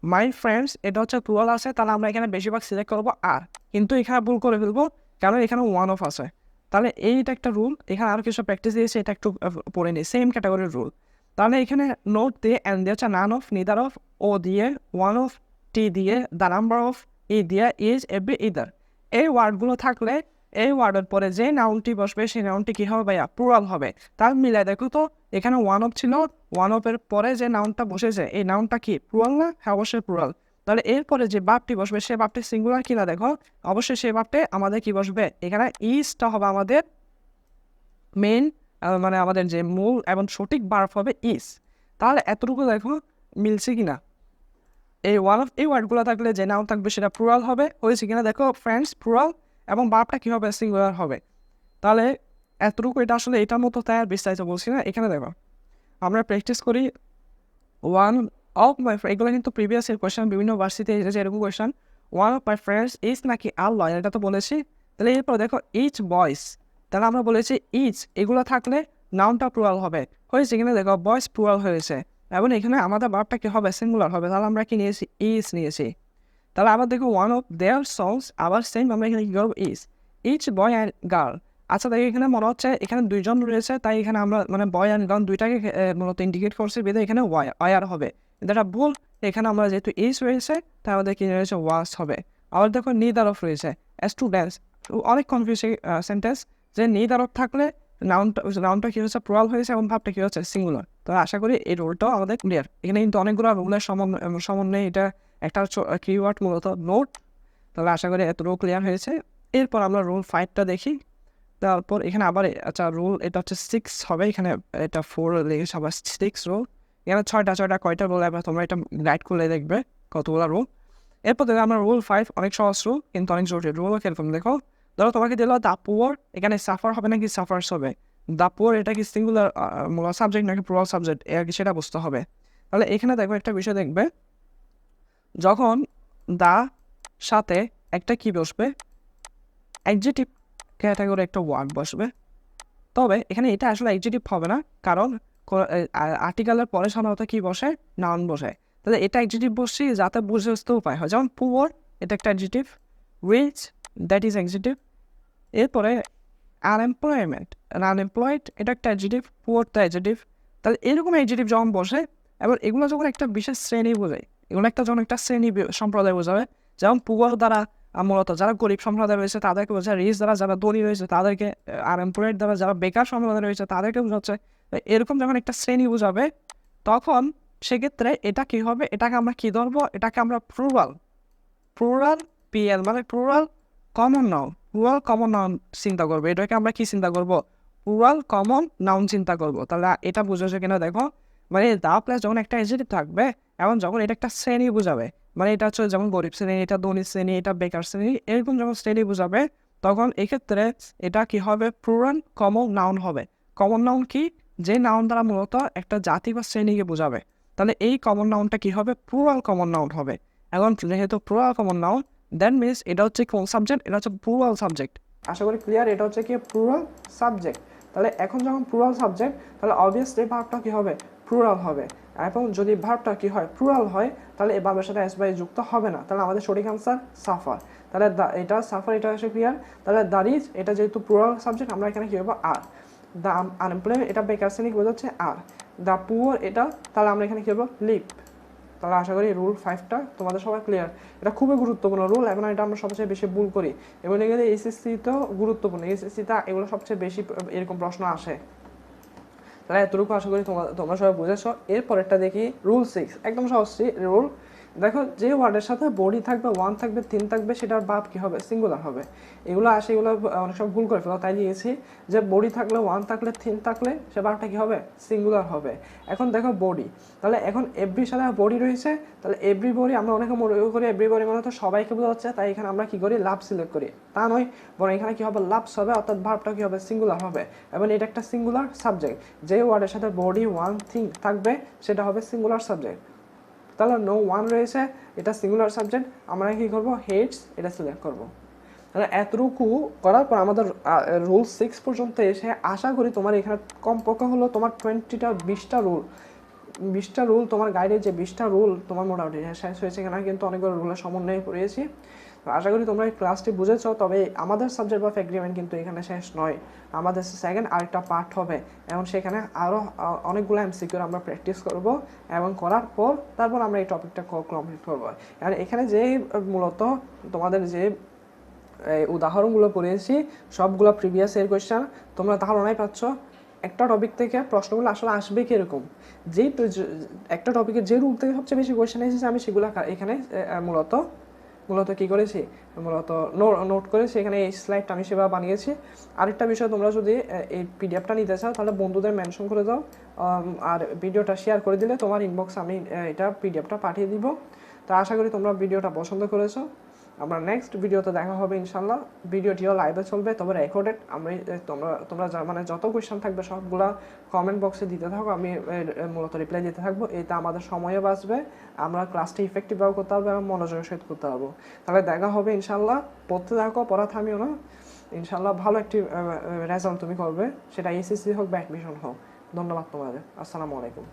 মাই ফ্রেন্ডস এটা হচ্ছে প্লুরাল আছে, তাহলে আমরা এখানে বেশিরভাগ সিলেক্ট করবো আর, কিন্তু এখানে ভুল করে ফেলবো কারণ এখানে ওয়ান অফ আছে। তাহলে এইটা একটা রুল, এখানে আরও কিছু প্র্যাকটিস দিয়েছে, এটা একটু পড়ে নিই, সেম ক্যাটাগরির রুল। তাহলে এখানে নোট দিয়ে অ্যান্ড দিয়ে হচ্ছে নান অফ, নিদার অফ, ও দিয়ে, ওয়ান অফ, টি দিয়ে, দ্য নাম্বার অফ, ই দিয়ে, ইজ, এভরি, ইদার। এই ওয়ার্ডগুলো থাকলে এই ওয়ার্ডের পরে যে নাউনটি বসবে সেই নাউনটি কী হবে ভাইয়া, প্লুরাল হবে। তার মিলাই দেখো তো, এখানে ওয়ান অফ ছিল, ওয়ান অফের পরে যে নাউনটা বসেছে এই নাউনটা কি প্লুরাল না? হ্যাঁ, অবশ্যই প্লুরাল। তাহলে এরপরে যে বাপটি বসবে সে বাপটি সিঙ্গুলার কিনা দেখো, অবশ্যই সেই বাপটে আমাদের কি বসবে, এখানে ইজটা হবে আমাদের মেইন, মানে আমাদের যে মূল এবং সঠিক ভার্ব হবে ইজ। তাহলে এতটুকু দেখো মিলছে কিনা, এই ওয়ান অফ এই ওয়ার্ডগুলো থাকলে যে নাউন থাকবে সেটা প্লুরাল হবে, হয়েছে কিনা দেখো ফ্রেন্ডস প্লুরাল, এবং ভার্বটা কী হবে, সিঙ্গুলার হবে। তাহলে এতটুকু, এটা আসলে এটার মতো তাই আর বিস্তারিত বলছি না। এখানে দেখো আমরা প্র্যাকটিস করি, ওয়ান অফ মাই ফ্রেন্ড, এগুলো কিন্তু প্রিভিয়াস এর কোয়েশ্চেন, বিভিন্ন ভার্সিটিতে এসেছে এরকম question, one of my friends is নাকি আর লয়ার, এটা তো বলেছি। তাহলে এরপর দেখো ইচ বয়েস, তাহলে আমরা বলেছি ইচ, এগুলো থাকলে নাউনটা প্লুরাল হবে, হয়েছে কিনা দেখো বয়েস প্লুরাল হয়েছে, এবং এখানে আমাদের ভার্বটা কি হবে, সিঙ্গুলার হবে, তাহলে আমরা কি নিয়েছি, ইজ নিয়েছি। তাহলে আবার দেখো ওয়ান অফ দেয়ার সংস, আবার সেম আমরা এখানে কী করবো, is, each boy and girl. আচ্ছা দেখো এখানে মনে হচ্ছে এখানে দুইজন রয়েছে, তাই এখানে আমরা মানে বয় অ্যান্ড গার্ল দুইটাকে মূলত ইন্ডিকেট করছি, বেঁধে এখানে ওয়ার হবে, এটা ভুল। এখানে আমরা যেহেতু ইজ রয়েছে তাই আমাদের কি রয়েছে, ওয়াস হবে। আবার দেখো নিদার অফ রয়েছে, স্টুডেন্টস, অনেক কনফিউজিং সেন্টেন্স, যে নিদার অফ থাকলে নাউনটা কী হচ্ছে, প্লুরাল হয়েছে এবং ভাবটা কী হচ্ছে, সিঙ্গুলার। তো আশা করি এই রুলটাও আমাদের ক্লিয়ার। এখানে কিন্তু অনেকগুলো রুলের সমন্বয়ে এটা একটা কিওয়ার্ড মূলত নোট। তাহলে আশা করি এতটুকু ক্লিয়ার হয়েছে। এরপর আমরা রুল 5টা দেখি। তারপর এখানে আবার আচ্ছা রুল এটা হচ্ছে 6 হবে, এখানে এটা 4 লেগেছে, আবার 6 রুল, এখানে 6টা কয়টা রুল, এবার তোমরা এটা গাইড করলে দেখবে কতগুলো রুল। এরপর দেখো আমরা রুল 5, অনেক সহজ রুল কিন্তু অনেক জটিল রুল। কিরকম দেখো, ধরো তোমাকে দিল দ্য পুয়ার, এখানে সাফার হবে নাকি সাফার্স হবে, দ্য পুয়ার এটা কি সিঙ্গুলার সাবজেক্ট নাকি প্লুরাল সাবজেক্ট, কি সেটা বুঝতে হবে। তাহলে এখানে দেখো একটা বিষয় দেখবে, যখন দা সাথে একটা কি বসবে, অ্যাডজেক্টিভ ক্যাটাগরি একটা ওয়ার্ড বসবে, তবে এখানে এটা আসলে অ্যাডজেক্টিভ হবে না, কারণ আর্টিকেলের পরে সাধারণত কি বসে, নাউন বসে। তাহলে এটা অ্যাডজেক্টিভ বসছি যাতে বুঝতে উপায় হয়, যেমন পুয়ার এটা একটা adjective, rich that is adjective. এরপরে আনএমপ্লয়েড এটা একটা অ্যাডজেক্টিভ, পুয়ার দ্য অ্যাডজেক্টিভ। তাহলে এরকম অ্যাডজেক্টিভ যখন বসে, এবার এগুলো যখন একটা বিশেষ শ্রেণী বোঝায়, এগুলো একটা যখন একটা শ্রেণী সম্প্রদায় বোঝাবে, যেমন পুয়ার দ্বারা মূলত যারা গরিব সম্প্রদায় রয়েছে তাদেরকে বোঝায়, রিচ দ্বারা যারা ধনী রয়েছে তাদেরকে, আনএমপ্লয়েড দ্বারা যারা বেকার সম্প্রদায় রয়েছে তাদেরকে বোঝাচ্ছে। এরকম যখন একটা শ্রেণী বোঝাবে তখন সেক্ষেত্রে এটা কী হবে, এটাকে আমরা কী ধরবো, এটাকে আমরা প্লুরাল পিএল মানে প্লুরাল কমন নাউন চিন্তা করবো। এটাকে আমরা কি চিন্তা করবো, প্লুরাল কমন নাউন চিন্তা করবো। তাহলে এটা বুঝেছে কিনা দেখো, মানে দা প্লাস যখন একটা অ্যাডজেক্টিভ থাকবে এবং যখন এটা একটা শ্রেণী বোঝাবে, মানে এটা হচ্ছে যেমন গরিব শ্রেণী, এটা ধনী শ্রেণী, এটা বেকার শ্রেণী, এরকম যখন শ্রেণী বোঝাবে তখন এক্ষেত্রে এটা কি হবে, প্লুরাল কমন নাউন হবে। কমন নাউন কি, যে নাউন দ্বারা মূলত একটা জাতি বা শ্রেণীকে বোঝাবে, তাহলে এই কমন নাউনটা কি হবে? প্লুরাল কমন নাউন হবে। এখন যেহেতু plural common noun, that means এটা হচ্ছে কোন সাবজেক্ট? এটা হচ্ছে প্লুরাল সাবজেক্ট। আশা করি ক্লিয়ার। এটা হচ্ছে কি প্লুরাল সাবজেক্ট। তাহলে এখন যখন প্লুরাল সাবজেক্ট, তাহলে অবভিয়াসলি ভার্বটা কি হবে? প্লুরাল হবে। এবং যদি ভার্বটা কি হয়? প্লুরাল হয়, তাহলে এই ভার্বের সাথে এস বাই যুক্ত হবে না। তাহলে আমাদের সঠিক আনসার সাফার। তাহলে এটা সাফার, এটা হচ্ছে ক্লিয়ার। তাহলে দাঁড়িয়ে এটা যেহেতু প্লুরাল সাবজেক্ট, আমরা এখানে কি হবে? আর। দ্য আনএমপ্লয়েড এটা বেকার শ্রেণীকে বোঝাচ্ছে আর। দ্য পুয়ার এটা, তাহলে আমরা এখানে কি করবো? লিভ। তাহলে আশা করি রুল 5টা তোমাদের সবাই ক্লিয়ার। এটা খুবই গুরুত্বপূর্ণ রুল এবং এটা আমরা সবচেয়ে বেশি ভুল করি এবং এগুলো এসএসসিতেও গুরুত্বপূর্ণ। এসএসসিতে এগুলো সবচেয়ে বেশি এরকম প্রশ্ন আসে। তাহলে এতটুকু আশা করি তোমরা সবাই বুঝেছো। এরপরেরটা দেখি রুল 6, একদম সহজ রুল। দেখো, যে ওয়ার্ডের সাথে বডি থাকবে, ওয়ান থাকবে, থিন থাকবে, সেটার ভাব কি হবে? সিঙ্গুলার হবে। এগুলো আসে, এগুলো অনেক সময় ভুল করে ফেলো, তাই দিয়েছি যে বডি থাকলে, ওয়ান থাকলে, থিন থাকলে সে ভাবটা কি হবে? সিঙ্গুলার হবে। এখন দেখো বডি, তাহলে এখন এভরির সাথে বডি রয়েছে, তাহলে এভরি বডি আমরা অনেকে মনে করি এভরি বডি মানে তো সবাইকে বোঝা যাচ্ছে, তাই এখানে আমরা কি করি? লাভ সিলেক্ট করি। তা নয়, বরং এখানে কি হবে? লাভস হবে, অর্থাৎ ভার্বটা কি হবে? সিঙ্গুলার হবে। এবং এটা একটা সিঙ্গুলার সাবজেক্ট। যে ওয়ার্ডের সাথে বডি, ওয়ান, থিং থাকবে সেটা হবে সিঙ্গুলার সাবজেক্ট। তাহলে নো ওয়ান রয়েছে, এটা সিঙ্গুলার সাবজেক্ট, আমরা কি করব? হেডস এটা সিলেক্ট করব। তাহলে এতটুকু করার পর আমাদের রুল 6 পর্যন্ত এসে আশা করি তোমার এখানে কমপক্ষে হলো তোমার 20টা রুল, 20টা রুল তোমার গাইডে যে 20টা রুল তোমার মোটামুটি শেষ হয়েছে। এখানে কিন্তু অনেকগুলো রুলের সমন্বয়ে পড়িয়েছি। আশা করি তোমরা এই ক্লাসটি বুঝেছো। তবে আমাদের সাবজেক্ট অফ এগ্রিমেন্ট কিন্তু এখানে শেষ নয়, আমাদের সেকেন্ড আরেকটা পার্ট হবে এবং সেখানে আরও অনেকগুলো এমসিকিউ আমরা প্র্যাকটিস করব এবং করার পর তারপর আমরা এই টপিকটা কমপ্লিট করবো। আর এখানে যে মূলত তোমাদের যে উদাহরণগুলো পড়িয়েছি সবগুলো প্রিভিয়াস এর কোয়েশ্চেন, তোমরা ধারণাই পাচ্ছ একটা টপিক থেকে প্রশ্নগুলো আসলে আসবে কীরকম। যেই একটা টপিকের যে রুল থেকে সবচেয়ে বেশি কোয়েশ্চেন এসেছে আমি সেগুলো এখানে মূলত কী করেছি? মূলত নোট করেছি। এখানে এই স্লাইডটা আমি সেভাবে বানিয়েছি। আরেকটা বিষয়, তোমরা যদি এই পিডিএফটা নিতে চাও তাহলে বন্ধুদের মেনশন করে দাও, আর ভিডিওটা শেয়ার করে দিলে তোমার ইনবক্সে আমি এটা পিডিএফটা পাঠিয়ে দিব। তো আশা করি তোমরা ভিডিওটা পছন্দ করেছো। আমরা নেক্সট ভিডিওতে দেখা হবে ইনশাল্লাহ। ভিডিওটিও লাইভে চলবে, তবে রেকর্ডেড। আমরা তোমরা মানে যত কোয়েশ্চেন থাকবে সবগুলা কমেন্ট বক্সে দিতে থাকো, আমি মূলত রিপ্লাই দিতে থাকবো। এতে আমাদের সময়ও বাঁচবে, আমরা ক্লাসটি ইফেক্টিভভাবে করতে পারবো এবং মনোযোগের সহিত করতে পারবো। তাহলে দেখা হবে ইনশাল্লাহ। পড়তে থাকো, পড়া থামিও না। ইনশাল্লাহ ভালো একটি রেজাল্ট তুমি করবে, সেটা এসএসসি হোক বা অ্যাডমিশন হোক। ধন্যবাদ তোমাদের। আসসালামু আলাইকুম।